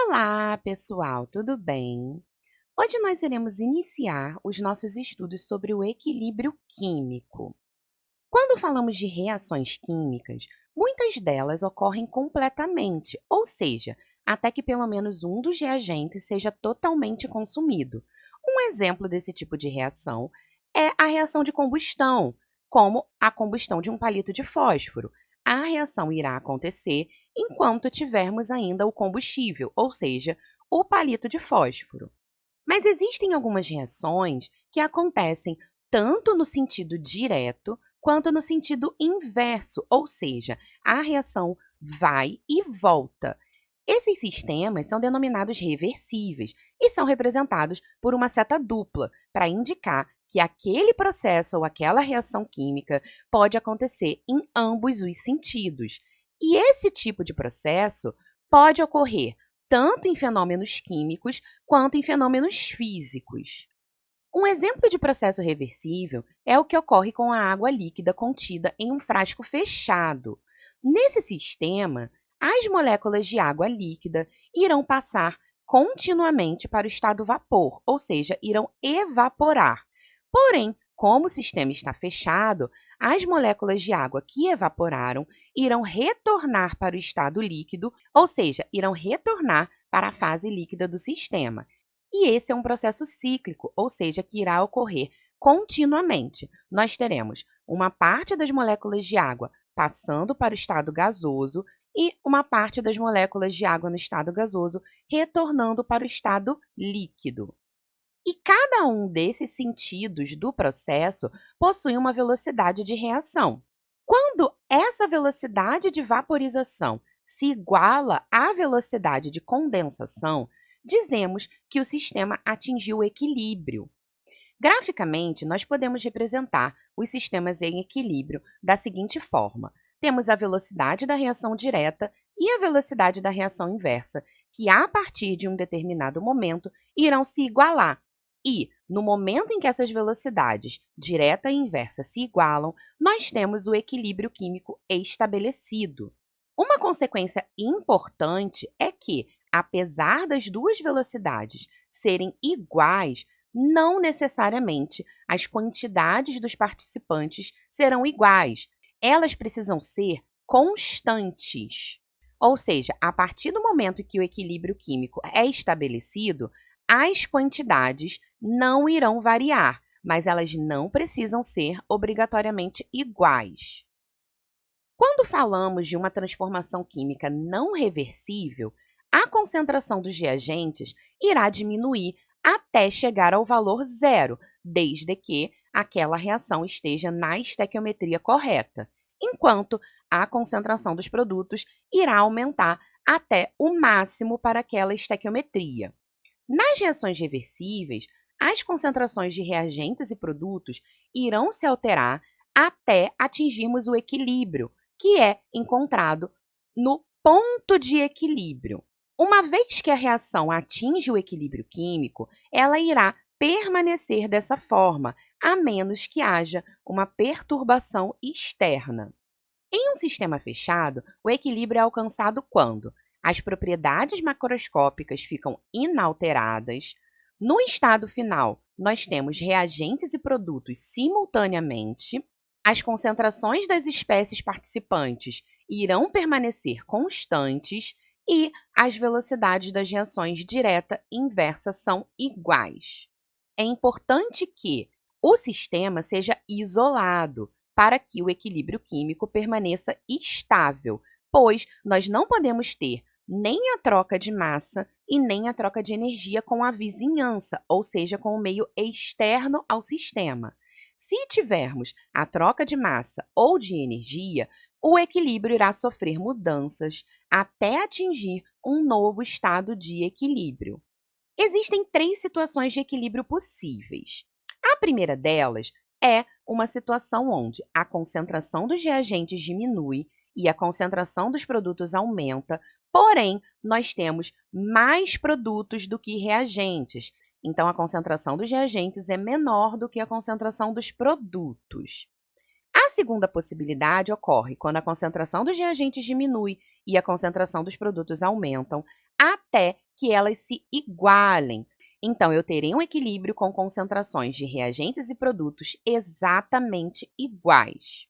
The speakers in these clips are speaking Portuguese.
Olá, pessoal, tudo bem? Hoje nós iremos iniciar os nossos estudos sobre o equilíbrio químico. Quando falamos de reações químicas, muitas delas ocorrem completamente, ou seja, até que pelo menos um dos reagentes seja totalmente consumido. Um exemplo desse tipo de reação é a reação de combustão, como a combustão de um palito de fósforo. A reação irá acontecer enquanto tivermos ainda o combustível, ou seja, o palito de fósforo. Mas existem algumas reações que acontecem tanto no sentido direto quanto no sentido inverso, ou seja, a reação vai e volta. Esses sistemas são denominados reversíveis e são representados por uma seta dupla para indicar que aquele processo ou aquela reação química pode acontecer em ambos os sentidos. E esse tipo de processo pode ocorrer tanto em fenômenos químicos quanto em fenômenos físicos. Um exemplo de processo reversível é o que ocorre com a água líquida contida em um frasco fechado. Nesse sistema, as moléculas de água líquida irão passar continuamente para o estado vapor, ou seja, irão evaporar. Porém, como o sistema está fechado, as moléculas de água que evaporaram irão retornar para o estado líquido, ou seja, irão retornar para a fase líquida do sistema. E esse é um processo cíclico, ou seja, que irá ocorrer continuamente. Nós teremos uma parte das moléculas de água passando para o estado gasoso e uma parte das moléculas de água no estado gasoso retornando para o estado líquido. E cada um desses sentidos do processo possui uma velocidade de reação. Quando essa velocidade de vaporização se iguala à velocidade de condensação, dizemos que o sistema atingiu o equilíbrio. Graficamente, nós podemos representar os sistemas em equilíbrio da seguinte forma: temos a velocidade da reação direta e a velocidade da reação inversa, que a partir de um determinado momento irão se igualar. E, no momento em que essas velocidades, direta e inversa, se igualam, nós temos o equilíbrio químico estabelecido. Uma consequência importante é que, apesar das duas velocidades serem iguais, não necessariamente as quantidades dos participantes serão iguais. Elas precisam ser constantes. Ou seja, a partir do momento que o equilíbrio químico é estabelecido, as quantidades não irão variar, mas elas não precisam ser obrigatoriamente iguais. Quando falamos de uma transformação química não reversível, a concentração dos reagentes irá diminuir até chegar ao valor zero, desde que aquela reação esteja na estequiometria correta, enquanto a concentração dos produtos irá aumentar até o máximo para aquela estequiometria. Nas reações reversíveis, as concentrações de reagentes e produtos irão se alterar até atingirmos o equilíbrio, que é encontrado no ponto de equilíbrio. Uma vez que a reação atinge o equilíbrio químico, ela irá permanecer dessa forma, a menos que haja uma perturbação externa. Em um sistema fechado, o equilíbrio é alcançado quando as propriedades macroscópicas ficam inalteradas. No estado final, nós temos reagentes e produtos simultaneamente. As concentrações das espécies participantes irão permanecer constantes e as velocidades das reações direta e inversa são iguais. É importante que o sistema seja isolado para que o equilíbrio químico permaneça estável, pois nós não podemos ter nem a troca de massa e nem a troca de energia com a vizinhança, ou seja, com o meio externo ao sistema. Se tivermos a troca de massa ou de energia, o equilíbrio irá sofrer mudanças até atingir um novo estado de equilíbrio. Existem três situações de equilíbrio possíveis. A primeira delas é uma situação onde a concentração dos reagentes diminui e a concentração dos produtos aumenta, porém, nós temos mais produtos do que reagentes. Então, a concentração dos reagentes é menor do que a concentração dos produtos. A segunda possibilidade ocorre quando a concentração dos reagentes diminui e a concentração dos produtos aumentam, até que elas se igualem. Então, eu terei um equilíbrio com concentrações de reagentes e produtos exatamente iguais.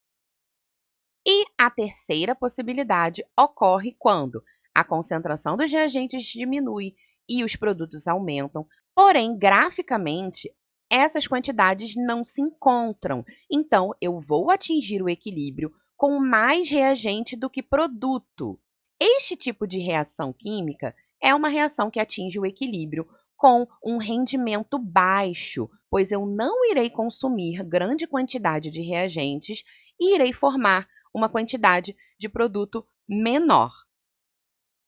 E a terceira possibilidade ocorre quando a concentração dos reagentes diminui e os produtos aumentam, porém, graficamente, essas quantidades não se encontram. Então, eu vou atingir o equilíbrio com mais reagente do que produto. Este tipo de reação química é uma reação que atinge o equilíbrio com um rendimento baixo, pois eu não irei consumir grande quantidade de reagentes e irei formar uma quantidade de produto menor.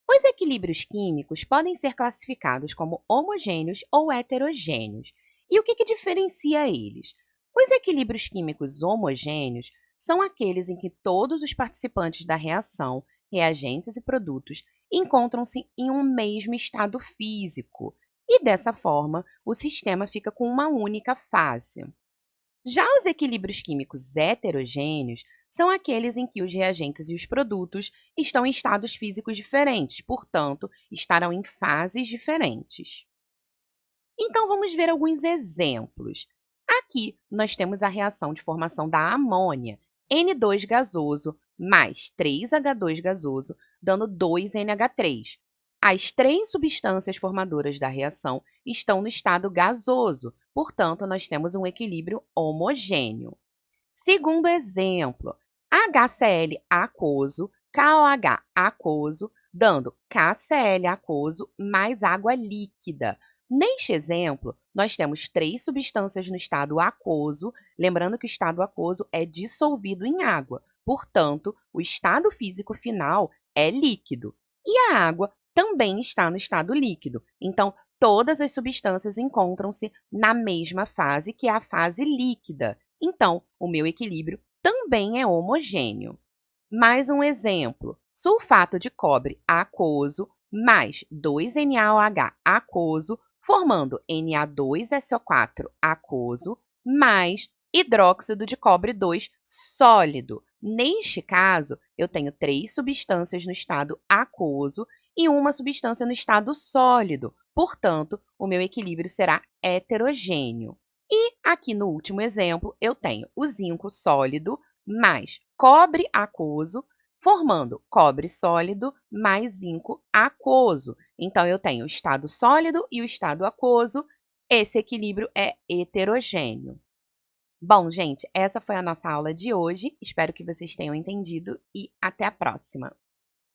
Os equilíbrios químicos podem ser classificados como homogêneos ou heterogêneos. E o que diferencia eles? Os equilíbrios químicos homogêneos são aqueles em que todos os participantes da reação, reagentes e produtos, encontram-se em um mesmo estado físico. E dessa forma, o sistema fica com uma única fase. Já os equilíbrios químicos heterogêneos são aqueles em que os reagentes e os produtos estão em estados físicos diferentes, portanto, estarão em fases diferentes. Então, vamos ver alguns exemplos. Aqui, nós temos a reação de formação da amônia, N2 gasoso mais 3H2 gasoso, dando 2NH3. As três substâncias formadoras da reação estão no estado gasoso, portanto, nós temos um equilíbrio homogêneo. Segundo exemplo, HCl aquoso, KOH aquoso, dando KCl aquoso mais água líquida. Neste exemplo, nós temos três substâncias no estado aquoso, lembrando que o estado aquoso é dissolvido em água, portanto, o estado físico final é líquido. E a água também está no estado líquido, então todas as substâncias encontram-se na mesma fase, que é a fase líquida. Então, o meu equilíbrio também é homogêneo. Mais um exemplo: sulfato de cobre aquoso mais 2NaOH aquoso, formando Na2SO4 aquoso, mais hidróxido de cobre 2 sólido. Neste caso, eu tenho três substâncias no estado aquoso e uma substância no estado sólido. Portanto, o meu equilíbrio será heterogêneo. E aqui no último exemplo, eu tenho o zinco sólido mais cobre aquoso, formando cobre sólido mais zinco aquoso. Então, eu tenho o estado sólido e o estado aquoso. Esse equilíbrio é heterogêneo. Bom, gente, essa foi a nossa aula de hoje. Espero que vocês tenham entendido e até a próxima!